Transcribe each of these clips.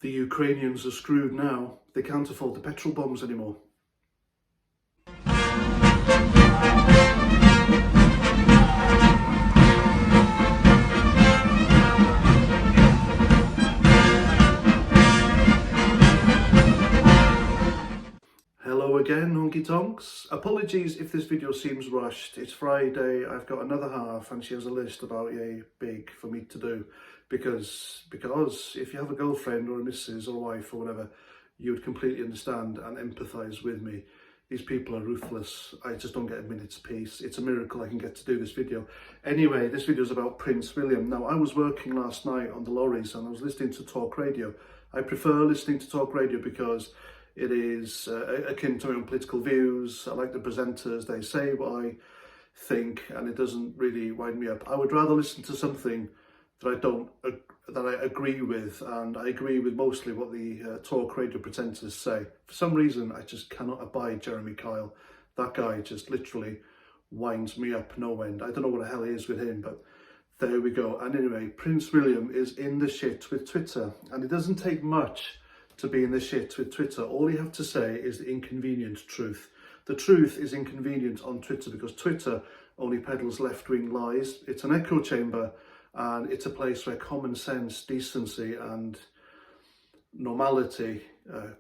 The Ukrainians are screwed now. They can't afford the petrol bombs anymore. Hello again, honky tonks. Apologies if this video seems rushed. It's Friday, I've got another half and she has a list about yay big for me to do because if you have a girlfriend or a missus or a wife or whatever, you would completely understand and empathise with me. These people are ruthless. I just don't get a minute's peace. It's a miracle I can get to do this video. Anyway, this video is about Prince William. Now, I was working last night on the lorries and I was listening to talk radio. I prefer listening to talk radio because it is akin to my own political views. I like the presenters, they say what I think and it doesn't really wind me up. I would rather listen to something that I agree with, and I agree with mostly what the talk radio presenters say. For some reason, I just cannot abide Jeremy Kyle. That guy just literally winds me up no end. I don't know what the hell it is with him, but there we go. And anyway, Prince William is in the shit with Twitter, and it doesn't take much to be in the shit with Twitter. All you have to say is the inconvenient truth. The truth is inconvenient on Twitter because Twitter only peddles left-wing lies. It's an echo chamber and it's a place where common sense, decency and normality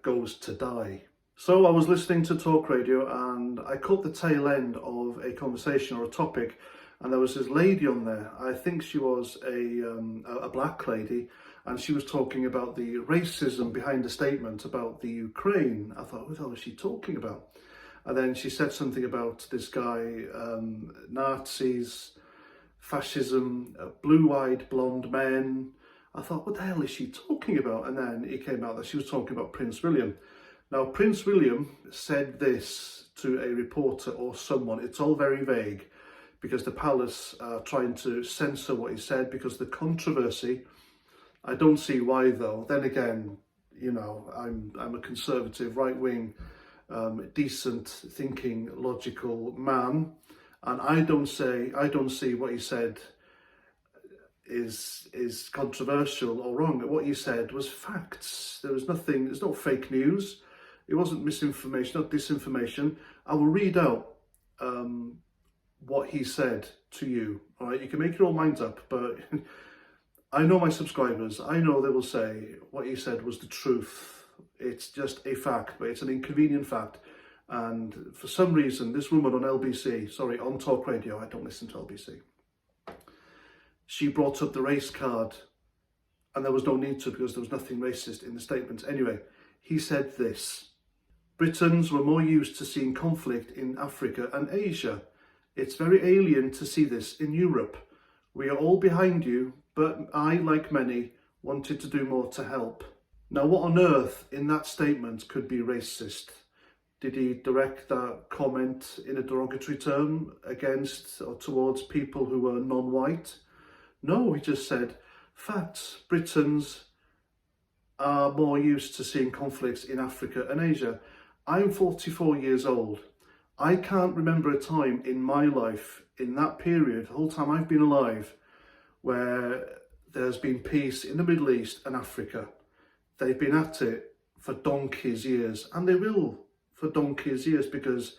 goes to die. So I was listening to talk radio and I caught the tail end of a conversation or a topic, and there was this lady on there. I think she was a black lady, and she was talking about the racism behind the statement about the Ukraine. I thought, what the hell is she talking about? And then she said something about this guy, Nazis, fascism, blue-eyed blonde men. I thought, what the hell is she talking about? And then it came out that she was talking about Prince William. Now, Prince William said this to a reporter or someone. It's all very vague because the palace are trying to censor what he said because the controversy. I don't see why though. Then again, you know, I'm a conservative, right-wing, decent thinking, logical man, and I don't see what he said is controversial or wrong. What he said was facts. There's no fake news. It wasn't misinformation, not disinformation. I will read out what he said to you. All right, you can make your own minds up, but I know my subscribers. I know they will say what he said was the truth. It's just a fact, but it's an inconvenient fact. And for some reason, this woman on on talk radio, I don't listen to LBC, she brought up the race card, and there was no need to because there was nothing racist in the statement. Anyway, he said this: Britons were more used to seeing conflict in Africa and Asia. It's very alien to see this in Europe. We are all behind you, but I, like many, wanted to do more to help. Now, what on earth in that statement could be racist? Did he direct that comment in a derogatory term against or towards people who were non-white? No, he just said, facts, Britons are more used to seeing conflicts in Africa and Asia. I'm 44 years old. I can't remember a time in my life, in that period, the whole time I've been alive, where there's been peace in the Middle East and Africa. They've been at it for donkey's years, and they will for donkey's years because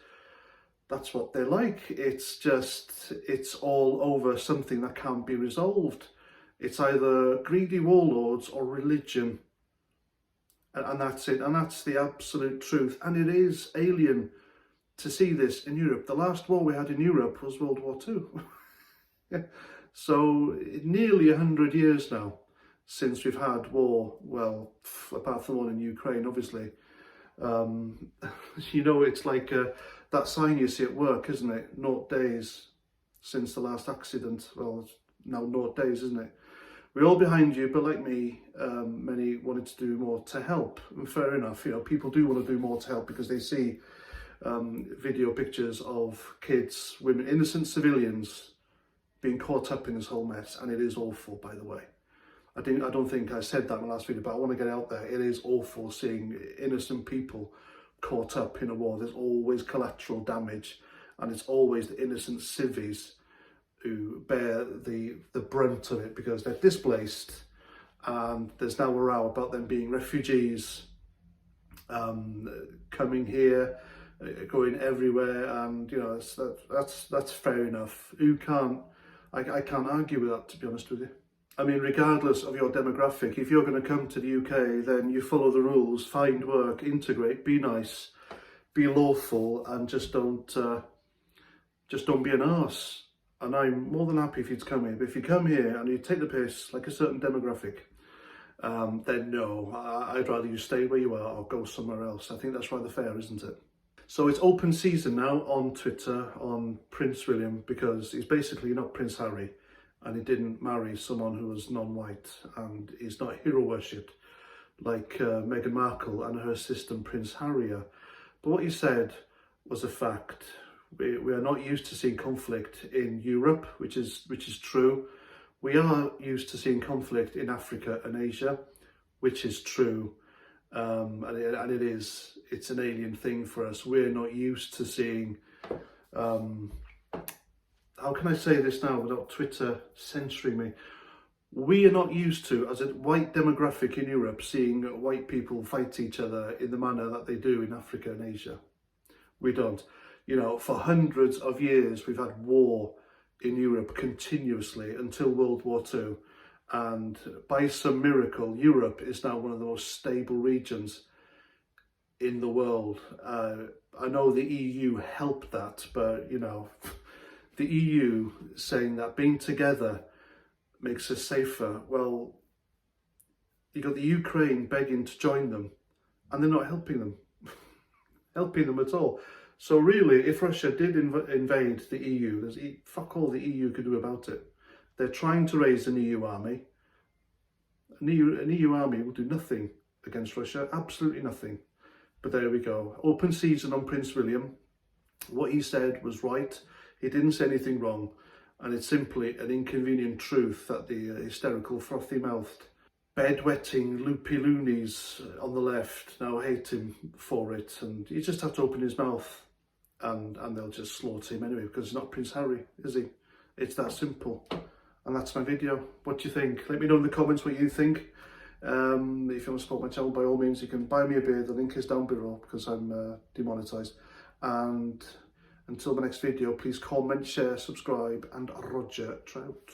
that's what they're like. It's all over something that can't be resolved. It's either greedy warlords or religion. And that's it, and that's the absolute truth. And it is alien to see this in Europe. The last war we had in Europe was World War II. So nearly 100 years now since we've had war, well, apart from the one in Ukraine, obviously. You know, it's like that sign you see at work, isn't it? 0 days since the last accident. Well, it's now 0 days, isn't it? We're all behind you, but like me, many wanted to do more to help. And fair enough, you know, people do want to do more to help because they see video pictures of kids, women, innocent civilians being caught up in this whole mess, and it is awful, by the way. I don't think I said that in the last video, but I want to get out there. It is awful seeing innocent people caught up in a war. There's always collateral damage, and it's always the innocent civvies who bear the brunt of it because they're displaced and there's now a row about them being refugees, coming here, going everywhere, and you know, that's fair enough. I can't argue with that, to be honest with you. I mean, regardless of your demographic, if you're going to come to the UK, then you follow the rules, find work, integrate, be nice, be lawful, and just don't be an arse. And I'm more than happy for you to come here. But if you come here and you take the piss like a certain demographic, then no, I'd rather you stay where you are or go somewhere else. I think that's rather fair, isn't it? So it's open season now on Twitter on Prince William, because he's basically not Prince Harry, and he didn't marry someone who was non-white, and he's not hero worshipped like Meghan Markle and her sister Prince Harry are. But what he said was a fact. We are not used to seeing conflict in Europe, which is true. We are used to seeing conflict in Africa and Asia, which is true. And it's an alien thing for us. We're not used to seeing, how can I say this now without Twitter censoring me? We are not used to, as a white demographic in Europe, seeing white people fight each other in the manner that they do in Africa and Asia. We don't. You know, for hundreds of years, we've had war in Europe continuously until World War II. And by some miracle, Europe is now one of the most stable regions in the world. I know the EU helped that, but, you know, the EU saying that being together makes us safer. Well, you got the Ukraine begging to join them, and they're not helping them, at all. So really, if Russia did invade the EU, there's fuck all the EU could do about it. They're trying to raise an EU army. An EU army will do nothing against Russia, absolutely nothing. But there we go. Open season on Prince William. What he said was right. He didn't say anything wrong. And it's simply an inconvenient truth that the hysterical, frothy-mouthed, bedwetting, loopy loonies on the left now hate him for it. And you just have to open his mouth and they'll just slaughter him anyway, because he's not Prince Harry, is he? It's that simple. And that's my video. What do you think? Let me know in the comments what you think. If you want to support my channel, by all means, you can buy me a beer. The link is down below, because I'm demonetized. And until the next video, please comment, share, subscribe, and Roger Trout.